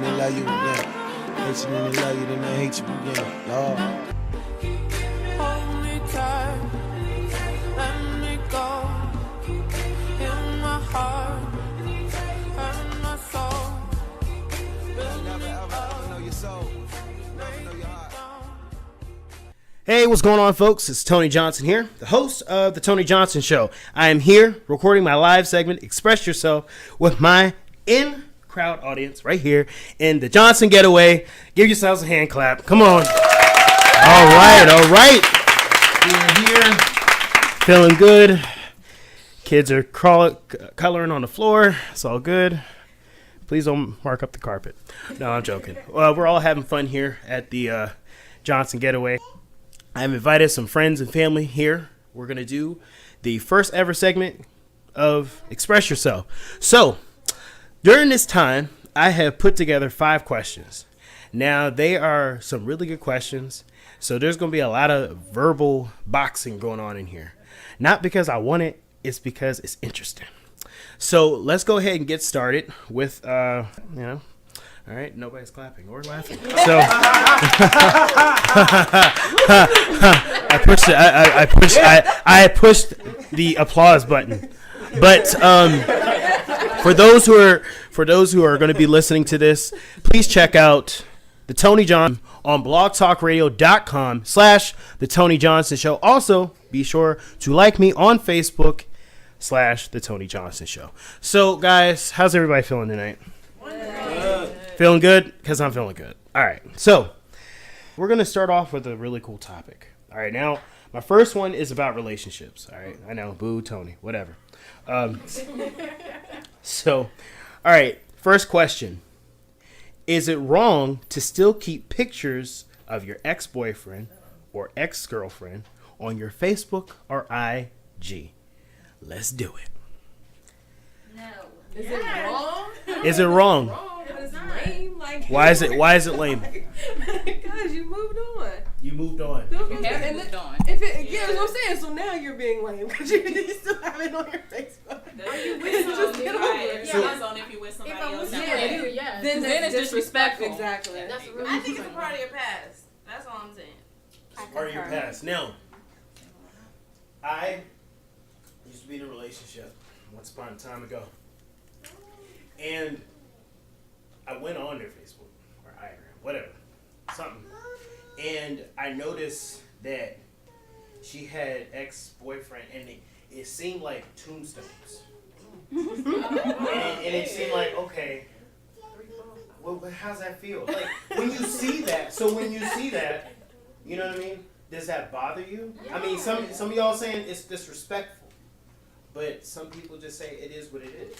they love you again. Hate you when they love you, then they hate you again. Lord. Hold me tight, let me go. In my heart, hurt my soul. Never ever know your soul. Never know your heart. Hey, what's going on, folks? It's Tony Johnson here, the host of The Tony Johnson Show. I am here recording my live segment, Express Yourself, with my in-crowd audience right here in the Johnson Getaway. Give yourselves a hand clap. Come on. All right. We're here, feeling good. Kids are coloring on the floor. It's all good. Please don't mark up the carpet. No, I'm joking. We're all having fun here at the Johnson Getaway. I've invited some friends and family here. We're going to do the first ever segment of Express Yourself. So, during this time, I have put together 5 questions. Now, they are some really good questions. So, there's going to be a lot of verbal boxing going on in here. Not because I want it, it's because it's interesting. So, let's go ahead and get started with, all right, nobody's clapping or laughing. So I pushed the applause button. But for those who are going to be listening to this, please check out the Tony Johnson on blogtalkradio.com/the Tony Johnson Show. Also, be sure to like me on Facebook /the Tony Johnson Show. So, guys, how's everybody feeling tonight? Feeling good? Because I'm feeling good. All right. So, we're going to start off with a really cool topic. All right. Now, my first one is about relationships. All right. I know. Boo, Tony. Whatever. So, all right. First question. Is it wrong to still keep pictures of your ex-boyfriend or ex-girlfriend on your Facebook or IG? Let's do it. No. Is it wrong? Is it wrong? It's lame. Like, Why is it lame? Because you moved on. You moved on. You haven't moved on. If it, yeah, that's what I'm saying. So now you're being lame because you still have it on your Facebook. Are you with Just get over it. Yeah, that's on if you with somebody else. Yeah. Then it's disrespectful. Exactly. That's a real I think it's a part of your past. That's all I'm saying. It's part of your past. Now, I used to be in a relationship once upon a time ago. And I went on their Facebook or Instagram, whatever, something. And I noticed that she had ex-boyfriend, and it seemed like tombstones. and it seemed like, okay, well, how's that feel? Like, when you see that, you know what I mean? Does that bother you? Yeah. I mean, some of y'all saying it's disrespectful, but some people just say it is what it is.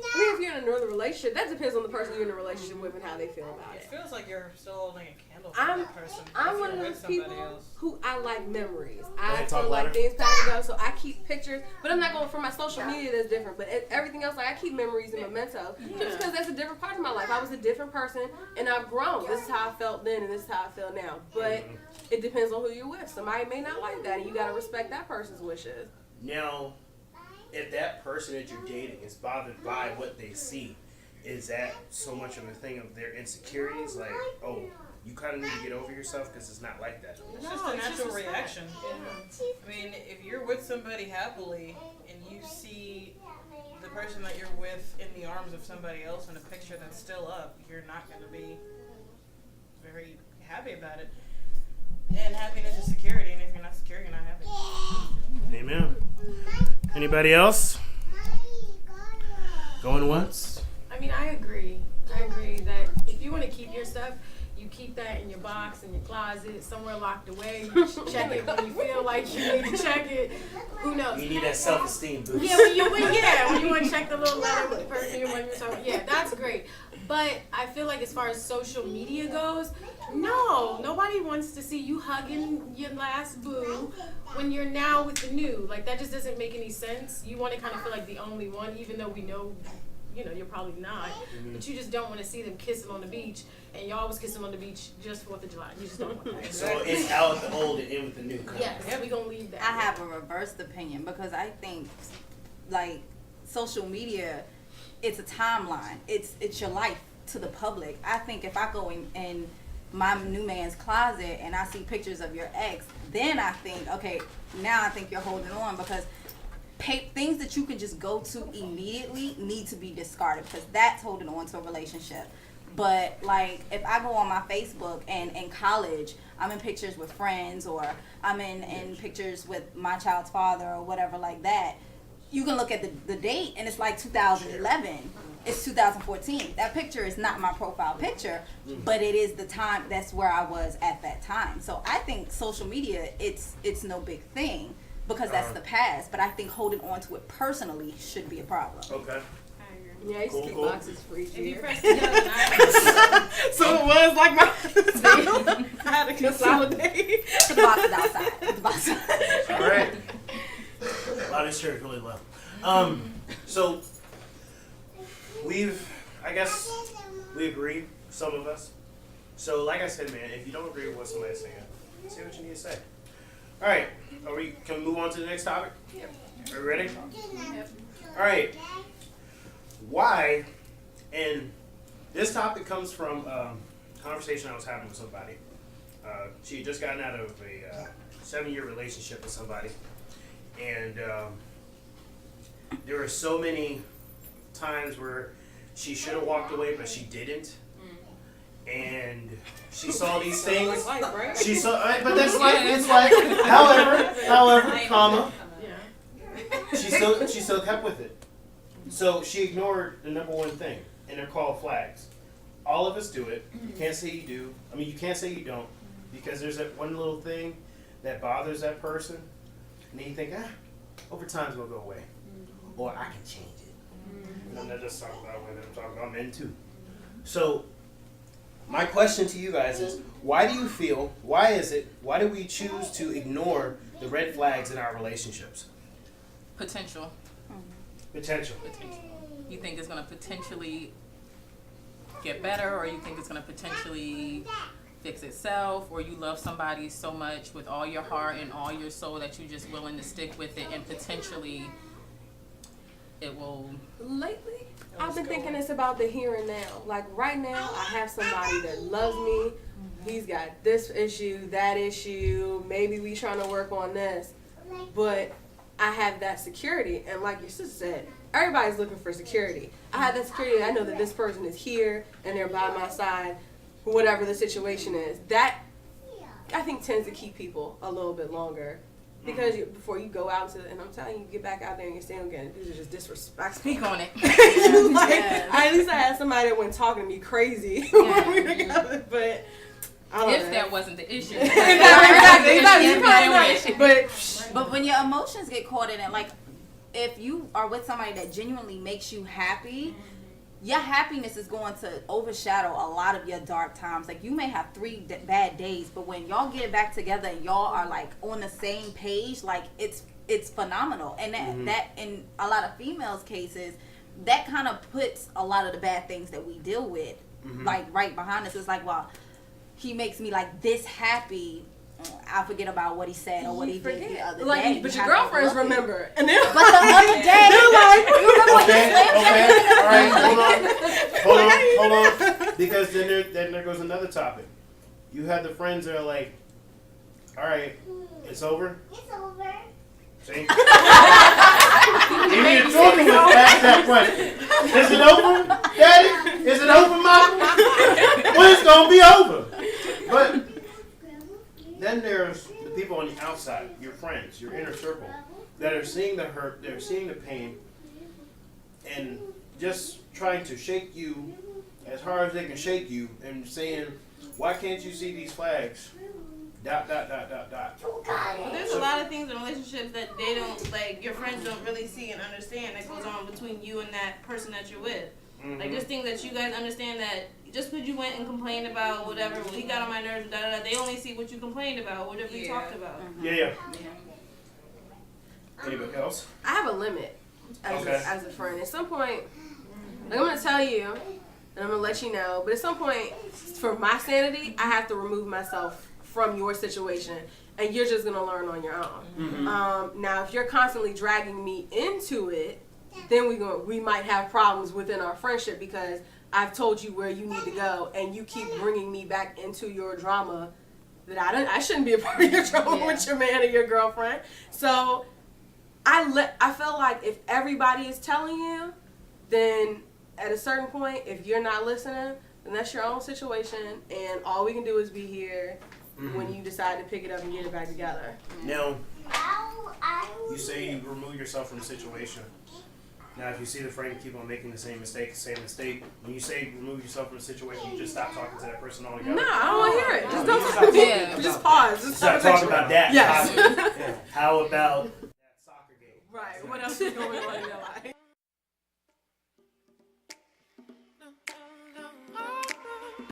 If you're in another relationship, that depends on the person you're in a relationship with and how they feel about it. It feels like you're still holding a candle for I'm that person. one of those people who I like memories. I talk feel like louder. things pass ago, so I keep pictures. But I'm not going for my social media. That's different. But everything else, like I keep memories and mementos, just because that's a different part of my life. I was a different person, and I've grown. This is how I felt then, and this is how I feel now. But it depends on who you're with. Somebody may not like that, and you got to respect that person's wishes. Now, if that person that you're dating is bothered by what they see, is that so much of a thing of their insecurities? Like, oh, you kind of need to get over yourself because it's not like that. It's just a natural reaction. I mean, if you're with somebody happily and you see the person that you're with in the arms of somebody else in a picture that's still up, you're not going to be very happy about it. And happiness is security, and if you're not secure, you're not happy. Amen. Anybody else? Going once? I mean, I agree. I agree that if you want to keep your stuff, you keep that in your box, in your closet, somewhere locked away. You check it when you feel like you need to check it. Who knows? You need that self-esteem boost. Yeah, when you want to check the little letter with the perfume on yourself. Yeah, that's great. But I feel like as far as social media goes, no, nobody wants to see you hugging your last boo when you're now with the new. Like, that just doesn't make any sense. You want to kind of feel like the only one, even though we know, you're probably not. But you just don't want to see them kissing on the beach, and you always kiss them on the beach just 4th of July. You just don't want that. So it's out with the old and in with the new. Yes, we're going to leave that. I have a reversed opinion because I think, like, social media it's a timeline. It's your life to the public. I think if I go in my new man's closet and I see pictures of your ex, then I think, okay, now I think you're holding on, because things that you can just go to immediately need to be discarded, because that's holding on to a relationship. But like if I go on my Facebook and in college I'm in pictures with friends, or I'm in pictures with my child's father or whatever like that, you can look at the date and it's like 2011. It's 2014. That picture is not my profile picture, but it is the time. That's where I was at that time. So I think social media, it's no big thing, because that's the past. But I think holding on to it personally should be a problem. Okay. Yeah, I used to keep boxes for each year. So it was like my. I had to consolidate. Put the boxes outside. Put the boxes outside. All right. Wow, this chair is really low. So I guess we agree, some of us. So like I said, man, if you don't agree with what somebody's saying, say what you need to say. All right, can we move on to the next topic? Yep. Are we ready? Yep. All right. Why? And this topic comes from a conversation I was having with somebody. She had just gotten out of a 7-year relationship with somebody, and there were so many times where she should have walked away, but she didn't. And she saw these things. She saw, but that's life. It's life. However, comma. She still kept with it. So she ignored the number one thing, and they're called flags. All of us do it. You can't say you do. I mean, you can't say you don't, because there's that one little thing that bothers that person, and then you think, over time it's gonna go away, or I can change it. And I'm not just talking about women, I'm talking about men too. So my question to you guys is, why do we choose to ignore the red flags in our relationships? Potential. Potential. You think it's going to potentially get better, or you think it's going to potentially fix itself, or you love somebody so much with all your heart and all your soul that you're just willing to stick with it, and potentially it will. Lately, I've been thinking it's about the here and now. Like right now, I have somebody that loves me. He's got this issue, that issue. Maybe we trying to work on this, but I have that security. And like your sister said, everybody's looking for security. I have that security. I know that this person is here and they're by my side, whatever the situation is. That, I think, tends to keep people a little bit longer. Because before you go out to, and I'm telling you, get back out there and you're still getting, these are just disrespectful. Speak on it. At least I had somebody that went talking to me crazy when we were together, but I don't know. That wasn't the issue. But when your emotions get caught in it, like if you are with somebody that genuinely makes you happy, your happiness is going to overshadow a lot of your dark times. Like you may have 3 bad days, but when y'all get back together and y'all are like on the same page, like it's phenomenal. And that in a lot of females' cases, that kind of puts a lot of the bad things that we deal with like right behind us. It's like, well, he makes me like this happy. I forget about what he said or what he did the other day. But your girlfriends remember. And then, but the other day, they're like, you remember what he said? All right, hold on. Because then there goes another topic. You have the friends that are like, all right, it's over. It's over. See? Even your children would ask that question. Is it over, Daddy? Is it over, Mama? When it's going to be over? But then there's the people on the outside, your friends, your inner circle, that are seeing the hurt, they're seeing the pain, and just trying to shake you as hard as they can shake you, and saying, why can't you see these flags? ... But there's a lot of things in relationships that they don't, like, your friends don't really see and understand that goes on between you and that person that you're with. Like, just things that you guys understand that just because you went and complained about whatever, well, he got on my nerves, they only see what you complained about, whatever you talked about. Yeah. Anybody else? I have a limit as a friend. At some point, like I'm going to tell you, and I'm going to let you know, but at some point, for my sanity, I have to remove myself from your situation, and you're just going to learn on your own. Now, if you're constantly dragging me into it, then we might have problems within our friendship because I've told you where you need to go, and you keep bringing me back into your drama that I shouldn't be a part of your drama with your man or your girlfriend. So I feel like if everybody is telling you, then at a certain point, if you're not listening, then that's your own situation, and all we can do is be here when you decide to pick it up and get it back together. Now, you say you remove yourself from the situation. Now, if you see the friend keep on making the same mistake, when you say remove yourself from the situation, you just stop talking to that person altogether? No, I don't want to hear it. Just don't stop talk. Just pause. Just stop talking about that. Yes. How about that soccer game? Right. What else is going on in your life?